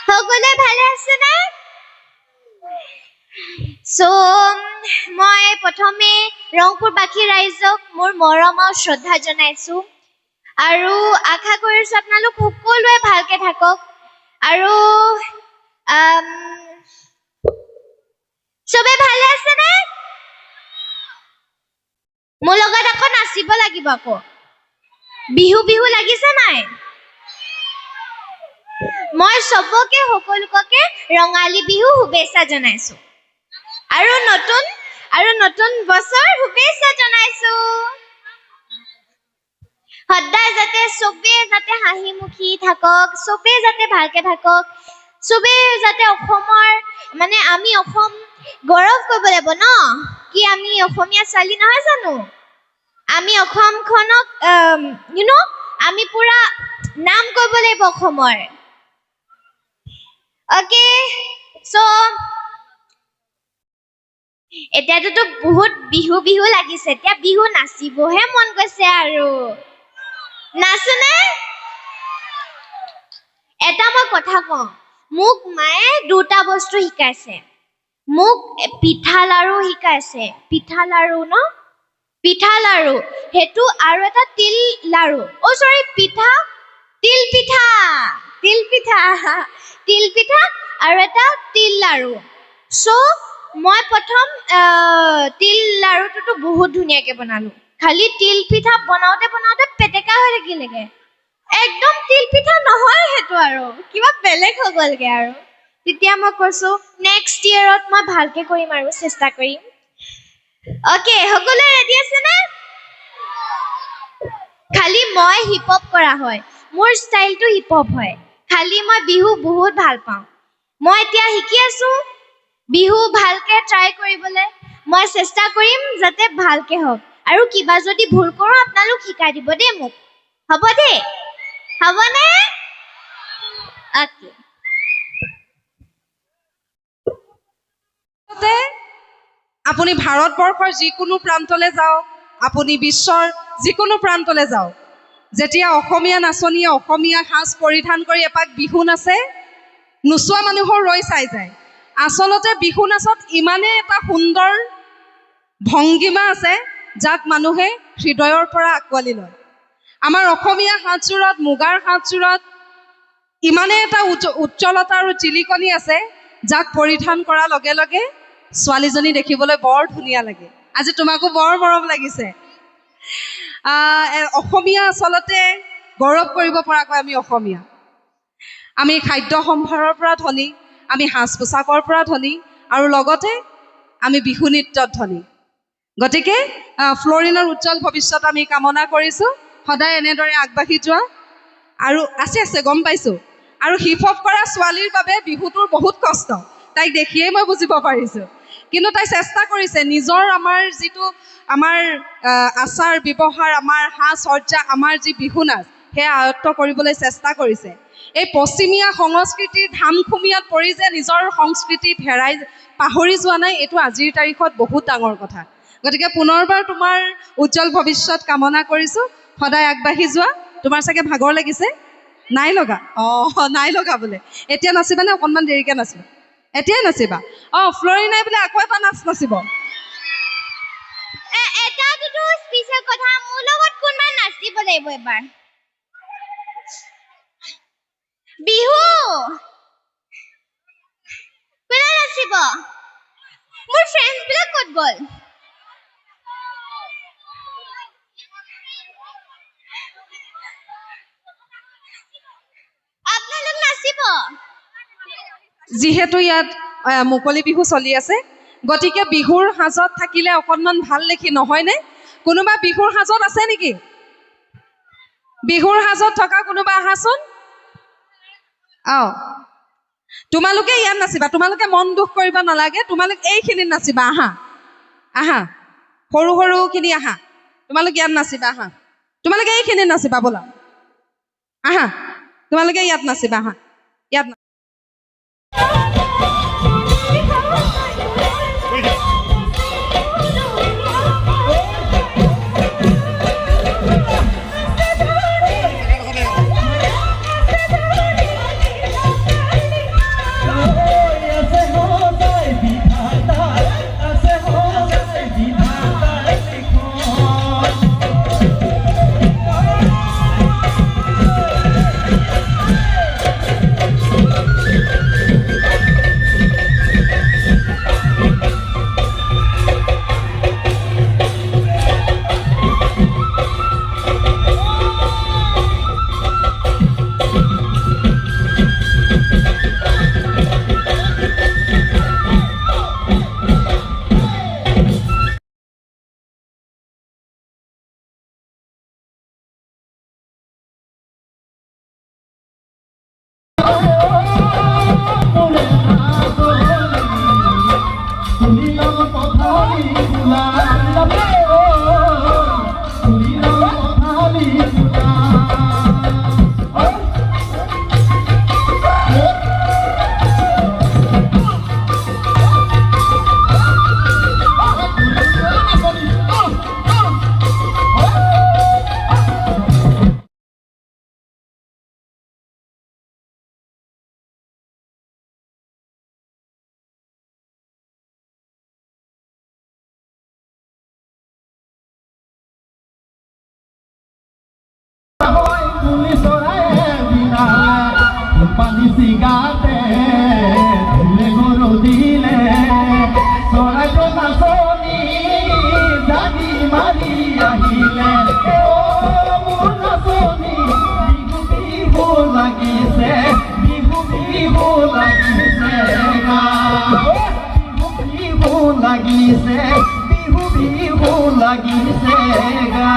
সকলোৱে ভালে আছেনে? মই প্ৰথমে ৰংপুৰবাসী ৰাইজক মোৰ মৰম আৰু শ্ৰদ্ধা জনাইছো আৰু আশা কৰিছো আপোনালোক সকলোৱে ভালকে থাকক আৰু চবে ভালে আছেনে? মোৰ লগত আকৌ নাচিব লাগিব আকৌ বিহু বিহু লাগিছে নাই? মই সবকে সকলোকে ৰঙালী বিহু শুভেচ্ছা জনাইছো আৰু নতুন বছৰ শুভেচ্ছা জনাইছো। সদায় যাতে সবে যাতে হাঁহিমুখি থাকক, সবে যাতে ভালকে থাকক, সবে যাতে অসমৰ মানে আমি অসম গৌৰৱ কৰিব লাগিব ন কি আমি অসমীয়া ছোৱালী নহয় জানো? আমি অসমখনক আমি পুৰা নাম কৰিব লাগিব অসমৰ। ওকে এতিয়াতো বহুত বিহু বিহু লাগিছে, এতিয়া বিহু নাচিবহে মন গৈছে আৰু নাচোনে? এটা মই কথা কওঁ, মোক মায়ে দুটা বস্তু শিকাইছে। মোক পিঠা লাৰু শিকাইছে, পিঠা লাৰু ন, পিঠা লাৰু হেতু আৰু এটা তিল লাৰু, পিঠা তিল পিঠা, তিল পিঠা, তিল পিঠা আৰু এটা তিল লাৰু। মই প্ৰথম তিল লাৰুটো বহুত ধুনীয়াকে বনালো, খালি তিল পিঠা বনাওতে পেটেকা হৈ থাকিলেগে, একদম তিল পিঠা নহয় হেতু আৰু কিবা বেলেগ হৈ গ'লগে আৰু তেতিয়া মই কৈছো নেক্সট ইয়েৰত মই ভালকে কৰিম আৰু চেষ্টা কৰিম। ওকে সকলোৱে ৰেডি আছে নে? খালি মই হিপ হপ কৰা হয়, মোৰ ষ্টাইলটো হিপ হপ হয়, খালি মই বিহু বহুত ভাল পাওঁ। মই এতিয়া শিকি আছো বিহু ভালকে ট্ৰাই কৰিবলৈ, মই চেষ্টা কৰিম যাতে ভালকে হওক আৰু কিবা যদি ভুল কৰো আপোনালোক শিকাই দিব দেই মোক, হ'ব দেই? হ'বনে? ওকে আপুনি ভাৰতবৰ্ষৰ যিকোনো প্ৰান্তলৈ যাওক, আপুনি বিশ্বৰ যিকোনো প্ৰান্তলৈ যাওক, যেতিয়া অসমীয়া নাচনীয়ে অসমীয়া সাজ পৰিধান কৰি এপাক বিহু নাচে, নোচোৱা মানুহৰ ৰৈ চাই যায়। আচলতে বিহু নাচত ইমানেই এটা সুন্দৰ ভংগীমা আছে যাক মানুহে হৃদয়ৰ পৰা আঁকোৱালি লয়। আমাৰ অসমীয়া সাজযোৰত, মুগাৰ সাজযোৰত ইমানেই এটা উজ্জ্বলতা আৰু জিলিকনি আছে যাক পৰিধান কৰাৰ লগে লগে ছোৱালীজনী দেখিবলৈ বৰ ধুনীয়া লাগে। আজি তোমাকো বৰ মৰম লাগিছে। অসমীয়া আচলতে গৌৰৱ কৰিব পৰাকৈ আমি অসমীয়া। আমি খাদ্য সম্ভাৰৰ পৰা ধনী, আমি সাজ পোছাকৰ পৰা ধনী আৰু লগতে আমি বিহু নৃত্যত ধনী। গতিকে ফ্লৰিনৰ উজ্জ্বল ভৱিষ্যত আমি কামনা কৰিছোঁ। সদায় এনেদৰে আগবাঢ়ি যোৱা আৰু আছে গম পাইছোঁ। আৰু হিপ হপ কৰা ছোৱালীৰ বাবে বিহুটোৰ বহুত কষ্ট, তাইক দেখিয়েই মই বুজিব পাৰিছোঁ। কিন্তু তাই চেষ্টা কৰিছে নিজৰ আমাৰ আচাৰ ব্যৱহাৰ, আমাৰ সাজ সজ্জা, আমাৰ যি বিহু নাচ সেয়া আয়ত্ব কৰিবলৈ চেষ্টা কৰিছে। এই পশ্চিমীয়া সংস্কৃতিৰ ধামখুমীয়াত পৰি যে নিজৰ সংস্কৃতি পাহৰি যোৱা নাই, এইটো আজিৰ তাৰিখত বহুত ডাঙৰ কথা। গতিকে পুনৰবাৰ তোমাৰ উজ্জ্বল ভৱিষ্যত কামনা কৰিছোঁ। সদায় আগবাঢ়ি যোৱা। তোমাৰ চাগে ভাগৰ লাগিছে? নাই লগা? নাই লগা বোলে। এতিয়া নাচিবানে অকণমান দেৰিকৈ নাচিবা? এতিয়াই নাচিবা? ফ্লৰিনাই বোলে আকৌ এটা নাচ নাচিব। এটাটো স্পেচিয়েল কথা, মোৰ লগত কোনোবা নাচিব লাগিব এবাৰ। বিহু কোনে নাচিব? মোৰ ফ্ৰেণ্ডছ বিলাক ক'ত গ'ল? আপোনালোক নাচিব? যিহেতু ইয়াত মুকলি বিহু চলি আছে, গতিকে বিহুৰ সাজত থাকিলে অকণমান ভাল দেখি, নহয়নে? কোনোবা বিহুৰ সাজত আছে নেকি? বিহুৰ সাজত থকা কোনোবা আহাচোন। তোমালোকে ইয়াত নাচিবা, তোমালোকে মন দুখ কৰিব নালাগে, তোমালোক এইখিনিত নাচিবা। আহা সৰু সৰুখিনি আহা, তোমালোক ইয়াত নাচিবা। তোমালোকে এইখিনিত নাচিবা, ব'লা তোমালোকে ইয়াত নাচিবা। ইয়াত চিগাতে দিলে গৰু দিলে চৰাইটো নাচনি জানি মাৰি আহিলে মোৰ নাচনি বিহু বিহু লাগিছে বিহু বিহু লাগিছে বিহু বিহু লাগিছে বিহু বিহু লাগিছে গা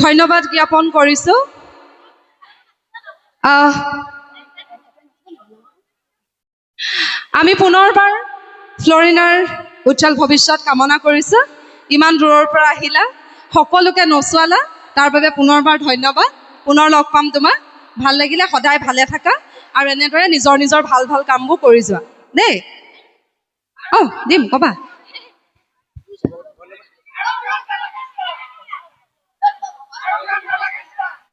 ধন্যবাদ জ্ঞাপন কৰিছোঁ। আমি পুনৰবাৰ ফ্লৰিনাৰ উজ্জ্বল ভৱিষ্যত কামনা কৰিছোঁ। ইমান দূৰৰ পৰা আহিলা, সকলোকে নচুৱালা, তাৰ বাবে পুনৰবাৰ ধন্যবাদ। পুনৰ লগ পাম তোমাক, ভাল লাগিলে। সদায় ভালে থাকা আৰু এনেদৰে নিজৰ নিজৰ ভাল ভাল কামবোৰ কৰি যোৱা দেই। দিম ক'বা।